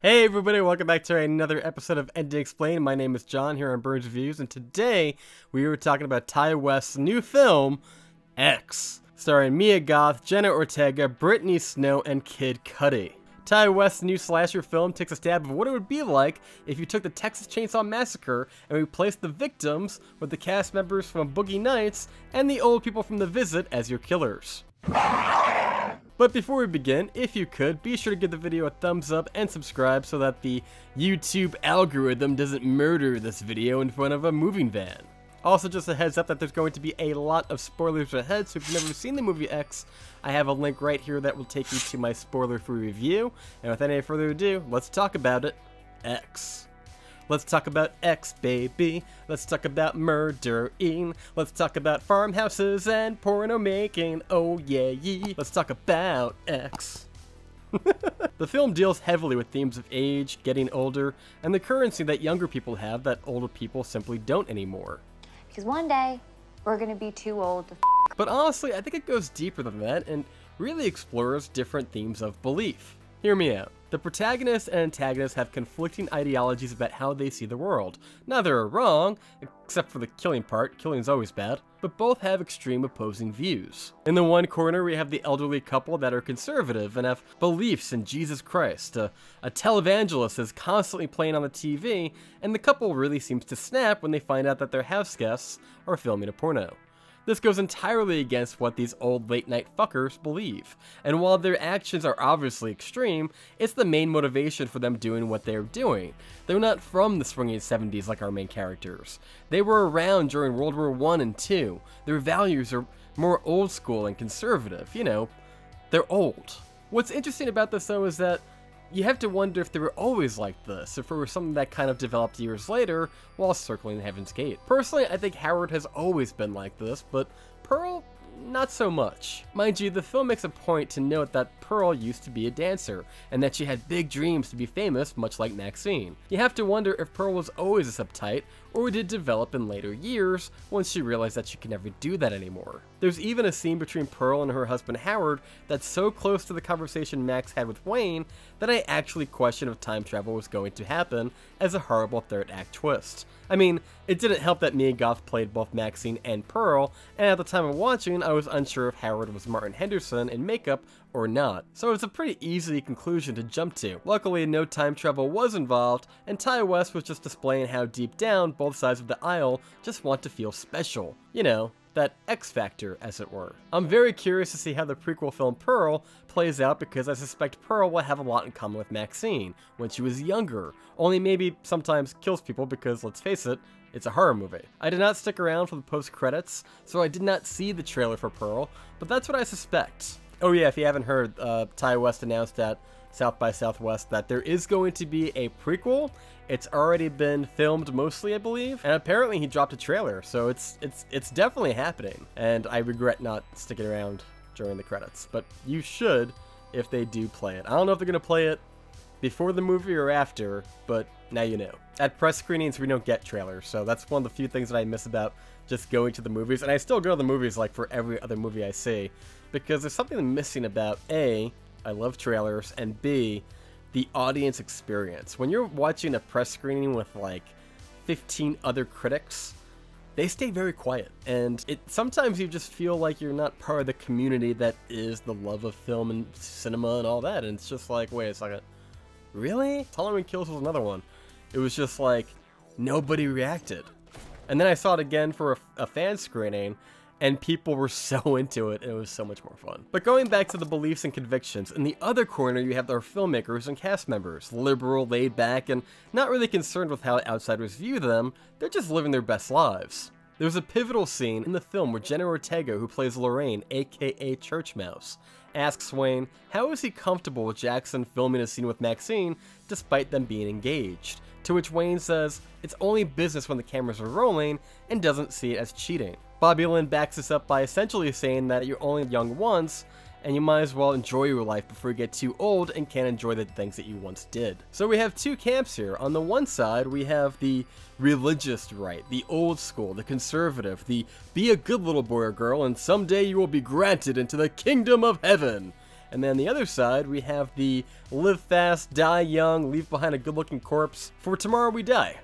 Hey everybody, welcome back to another episode of Ending Explained. My name is John here on Burns Reviews, and today we were talking about Ti West's new film, X, starring Mia Goth, Jenna Ortega, Brittany Snow, and Kid Cudi. Ti West's new slasher film takes a stab at what it would be like if you took the Texas Chainsaw Massacre and replaced the victims with the cast members from Boogie Nights and the old people from The Visit as your killers. But before we begin, if you could, be sure to give the video a thumbs up and subscribe so that the YouTube algorithm doesn't murder this video in front of a moving van. Also, just a heads up that there's going to be a lot of spoilers ahead, so if you've never seen the movie X, I have a link right here that will take you to my spoiler-free review. And without any further ado, let's talk about it. X. Let's talk about X, baby. Let's talk about murdering. Let's talk about farmhouses and porno making. Oh yeah, yeah. Let's talk about X. The film deals heavily with themes of age, getting older, and the currency that younger people have that older people simply don't anymore. Because one day, we're gonna be too old to But honestly, I think it goes deeper than that and really explores different themes of belief. Hear me out. The protagonist and antagonist have conflicting ideologies about how they see the world. Neither are wrong, except for the killing part. Killing's always bad. But both have extreme opposing views. In the one corner, we have the elderly couple that are conservative and have beliefs in Jesus Christ. A televangelist is constantly playing on the TV, and the couple really seems to snap when they find out that their house guests are filming a porno. This goes entirely against what these old late-night fuckers believe, and while their actions are obviously extreme, it's the main motivation for them doing what they're doing. They're not from the swinging 70s like our main characters. They were around during World War I and II. Their values are more old school and conservative, you know, they're old. What's interesting about this though is that you have to wonder if they were always like this, if it were something that kind of developed years later while circling Heaven's Gate. Personally, I think Howard has always been like this, but Pearl, not so much. Mind you, the film makes a point to note that Pearl used to be a dancer, and that she had big dreams to be famous, much like Maxine. You have to wonder if Pearl was always this uptight, or did it develop in later years once she realized that she could never do that anymore. There's even a scene between Pearl and her husband Howard that's so close to the conversation Max had with Wayne that I actually questioned if time travel was going to happen as a horrible third act twist. I mean, it didn't help that Mia Goth played both Maxine and Pearl, and at the time of watching, I was unsure if Howard was Martin Henderson in makeup or not, so it's a pretty easy conclusion to jump to. Luckily, no time travel was involved, and Ti West was just displaying how deep down both sides of the aisle just want to feel special. You know, that X factor, as it were. I'm very curious to see how the prequel film Pearl plays out because I suspect Pearl will have a lot in common with Maxine when she was younger, only maybe sometimes kills people because, let's face it, it's a horror movie. I did not stick around for the post-credits, so I did not see the trailer for Pearl, but that's what I suspect. Oh yeah, if you haven't heard, Ti West announced at South by Southwest that there is going to be a prequel. It's already been filmed mostly, I believe, and apparently he dropped a trailer, so it's definitely happening. And I regret not sticking around during the credits, but you should if they do play it. I don't know if they're gonna play it before the movie or after, but now you know. At press screenings, we don't get trailers, so that's one of the few things that I miss about just going to the movies. And I still go to the movies like for every other movie I see, because there's something missing about A, I love trailers, and B, the audience experience. When you're watching a press screening with like 15 other critics, they stay very quiet, and sometimes you just feel like you're not part of the community that is the love of film and cinema and all that, and it's just like, wait a second, really? Halloween Kills was another one. It was just like, nobody reacted. And then I saw it again for a fan screening, and people were so into it, and it was so much more fun. But going back to the beliefs and convictions, in the other corner you have our filmmakers and cast members, liberal, laid back, and not really concerned with how outsiders view them. They're just living their best lives. There's a pivotal scene in the film where Jenna Ortega, who plays Lorraine, aka Church Mouse, asks Wayne how is he comfortable with Jackson filming a scene with Maxine despite them being engaged, to which Wayne says it's only business when the cameras are rolling and doesn't see it as cheating. Bobby Lynn backs this up by essentially saying that you're only young once, and you might as well enjoy your life before you get too old and can't enjoy the things that you once did. So we have two camps here. On the one side, we have the religious right, the old school, the conservative, the be a good little boy or girl and someday you will be granted into the kingdom of heaven. And then the other side, we have the live fast, die young, leave behind a good-looking corpse, for tomorrow we die.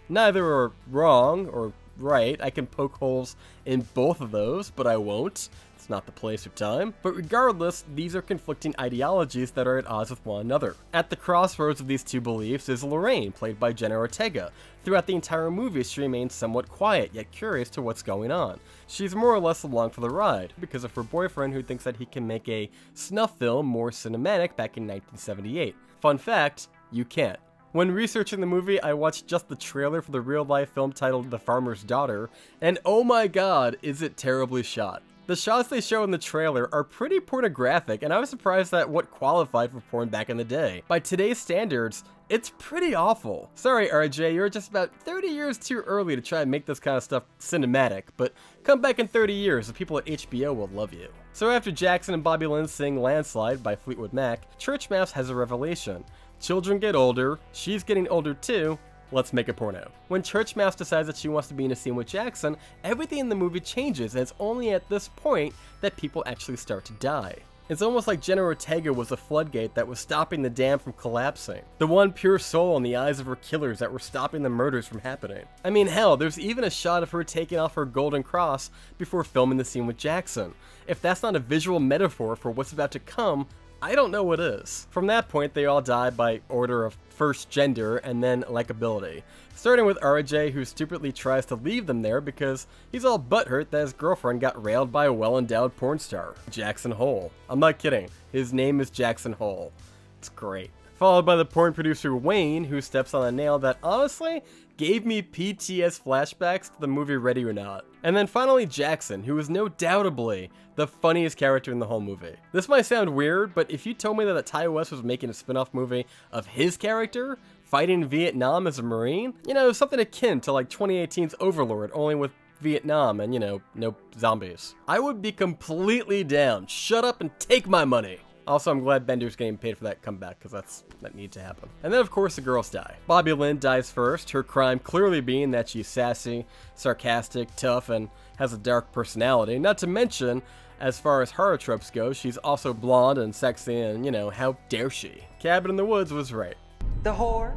Neither are wrong or right. I can poke holes in both of those, but I won't. It's not the place or time. But regardless, these are conflicting ideologies that are at odds with one another. At the crossroads of these two beliefs is Lorraine, played by Jenna Ortega. Throughout the entire movie, she remains somewhat quiet, yet curious to what's going on. She's more or less along for the ride, because of her boyfriend who thinks that he can make a snuff film more cinematic back in 1978. Fun fact, you can't. When researching the movie, I watched just the trailer for the real-life film titled The Farmer's Daughter, and oh my god, is it terribly shot. The shots they show in the trailer are pretty pornographic, and I was surprised at what qualified for porn back in the day. By today's standards, it's pretty awful. Sorry, RJ, you're just about 30 years too early to try and make this kind of stuff cinematic, but come back in 30 years, the people at HBO will love you. So after Jackson and Bobby Lynn sing Landslide by Fleetwood Mac, Church Mouse has a revelation. Children get older, she's getting older too, let's make a porno. When Church Mouse decides that she wants to be in a scene with Jackson, everything in the movie changes, and it's only at this point that people actually start to die. It's almost like Jenna Ortega was a floodgate that was stopping the dam from collapsing. The one pure soul in the eyes of her killers that were stopping the murders from happening. I mean, hell, there's even a shot of her taking off her golden cross before filming the scene with Jackson. If that's not a visual metaphor for what's about to come, I don't know what is. From that point, they all die by order of first gender and then likability. Starting with RJ, who stupidly tries to leave them there because he's all butthurt that his girlfriend got railed by a well-endowed porn star, Jackson Hole. I'm not kidding. His name is Jackson Hole. It's great. Followed by the porn producer Wayne, who steps on a nail that honestly gave me PTS flashbacks to the movie Ready or Not. And then finally Jackson, who is no doubtably the funniest character in the whole movie. This might sound weird, but if you told me that Ty West was making a spin-off movie of his character fighting in Vietnam as a Marine, you know, something akin to like 2018's Overlord, only with Vietnam and, you know, no zombies, I would be completely down. Shut up and take my money. Also, I'm glad Bender's getting paid for that comeback, because that needs to happen. And then, of course, the girls die. Bobby Lynn dies first, her crime clearly being that she's sassy, sarcastic, tough, and has a dark personality. Not to mention, as far as horror tropes go, she's also blonde and sexy, and, you know, how dare she? Cabin in the Woods was right. The whore,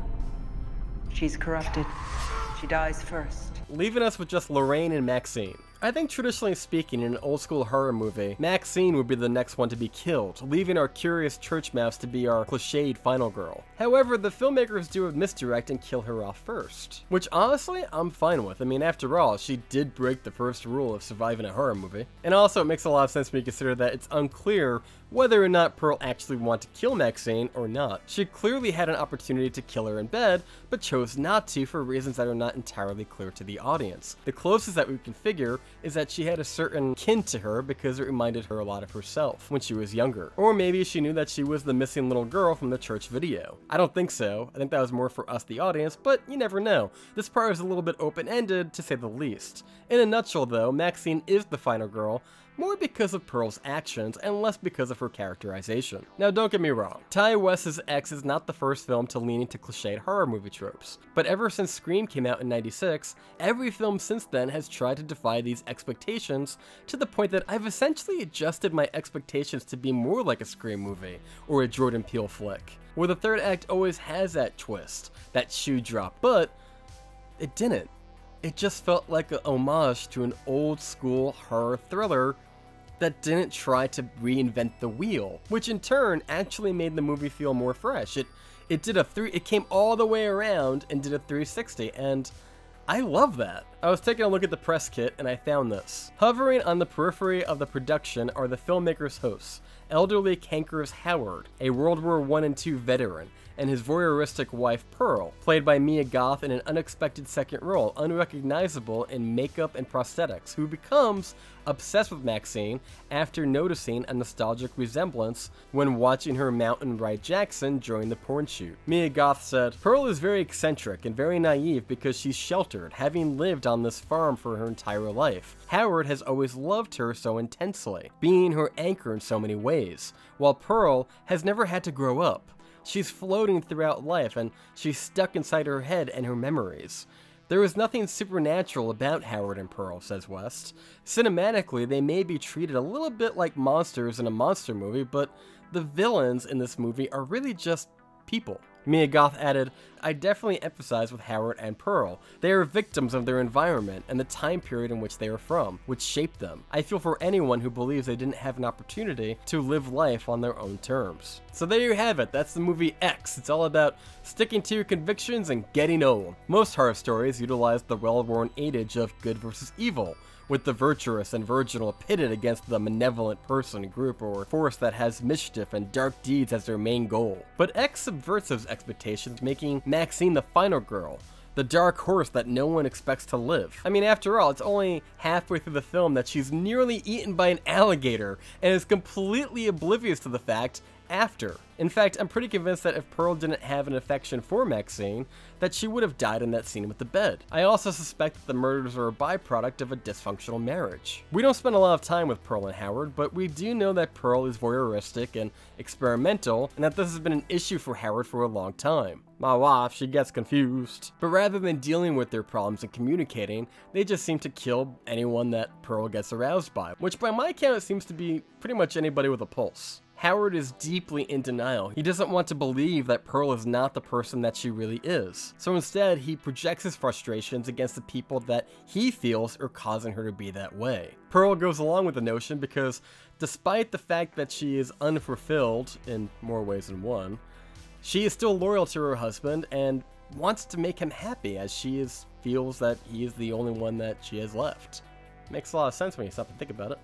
she's corrupted. She dies first. Leaving us with just Lorraine and Maxine. I think traditionally speaking, in an old school horror movie, Maxine would be the next one to be killed, leaving our curious church mouse to be our cliched final girl. However, the filmmakers do a misdirect and kill her off first. Which honestly, I'm fine with. I mean, after all, she did break the first rule of surviving a horror movie. And also, it makes a lot of sense when you consider that it's unclear whether or not Pearl actually wanted to kill Maxine or not. She clearly had an opportunity to kill her in bed, but chose not to for reasons that are not entirely clear to the audience. The closest that we can figure is that she had a certain kin to her because it reminded her a lot of herself when she was younger. Or maybe she knew that she was the missing little girl from the church video. I don't think so. I think that was more for us, the audience, but you never know. This part is a little bit open-ended, to say the least. In a nutshell, though, Maxine is the final girl, more because of Pearl's actions and less because of her characterization. Now, don't get me wrong, Ty West's X is not the first film to lean into cliched horror movie tropes, but ever since Scream came out in '96, every film since then has tried to defy these expectations to the point that I've essentially adjusted my expectations to be more like a Scream movie or a Jordan Peele flick, where the third act always has that twist, that shoe drop, but it didn't. It just felt like an homage to an old school horror thriller that didn't try to reinvent the wheel, which in turn actually made the movie feel more fresh. It came all the way around and did a 360, and I love that. I was taking a look at the press kit and I found this. Hovering on the periphery of the production are the filmmaker's hosts, elderly Cankers Howard, a World War I and II veteran, and his voyeuristic wife Pearl, played by Mia Goth in an unexpected second role, unrecognizable in makeup and prosthetics, who becomes obsessed with Maxine after noticing a nostalgic resemblance when watching her mount and ride Jackson during the porn shoot. Mia Goth said, "Pearl is very eccentric and very naive because she's sheltered, having lived on this farm for her entire life. Howard has always loved her so intensely, being her anchor in so many ways, while Pearl has never had to grow up. She's floating throughout life, and she's stuck inside her head and her memories. There is nothing supernatural about Howard and Pearl," says West. "Cinematically, they may be treated a little bit like monsters in a monster movie, but the villains in this movie are really just people. Mia Goth added, I definitely empathize with Howard and Pearl. They are victims of their environment and the time period in which they are from, which shaped them. I feel for anyone who believes they didn't have an opportunity to live life on their own terms. So there you have it, that's the movie X. It's all about sticking to your convictions and getting old. Most horror stories utilize the well-worn adage of good versus evil, with the virtuous and virginal pitted against the malevolent person, group, or force that has mischief and dark deeds as their main goal. But X subverts those expectations, making Maxine the final girl, the dark horse that no one expects to live. I mean, after all, it's only halfway through the film that she's nearly eaten by an alligator and is completely oblivious to the fact after. In fact, I'm pretty convinced that if Pearl didn't have an affection for Maxine, that she would have died in that scene with the bed. I also suspect that the murders are a byproduct of a dysfunctional marriage. We don't spend a lot of time with Pearl and Howard, but we do know that Pearl is voyeuristic and experimental, and that this has been an issue for Howard for a long time. My wife, she gets confused. But rather than dealing with their problems and communicating, they just seem to kill anyone that Pearl gets aroused by, which by my count seems to be pretty much anybody with a pulse. Howard is deeply in denial. He doesn't want to believe that Pearl is not the person that she really is. So instead, he projects his frustrations against the people that he feels are causing her to be that way. Pearl goes along with the notion because despite the fact that she is unfulfilled in more ways than one, she is still loyal to her husband and wants to make him happy, as she feels that he is the only one that she has left. Makes a lot of sense when you stop and think about it.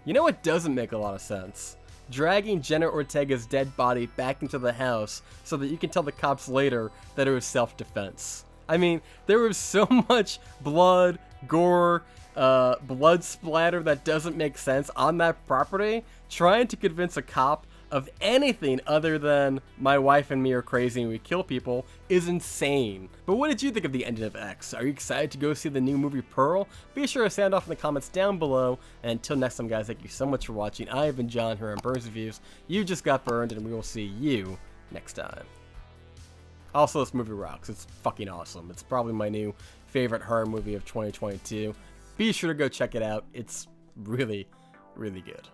You know what doesn't make a lot of sense? Dragging Jenna Ortega's dead body back into the house so that you can tell the cops later that it was self-defense. I mean, there was so much blood, gore, blood splatter that doesn't make sense on that property. Trying to convince a cop of anything other than my wife and me are crazy and we kill people is insane. But what did you think of the ending of X? Are you excited to go see the new movie Pearl? Be sure to sound off in the comments down below. And until next time, guys, thank you so much for watching. I have been John here on Burns Reviews. You just got burned, and we will see you next time. Also, this movie rocks. It's fucking awesome. It's probably my new favorite horror movie of 2022. Be sure to go check it out. It's really, really good.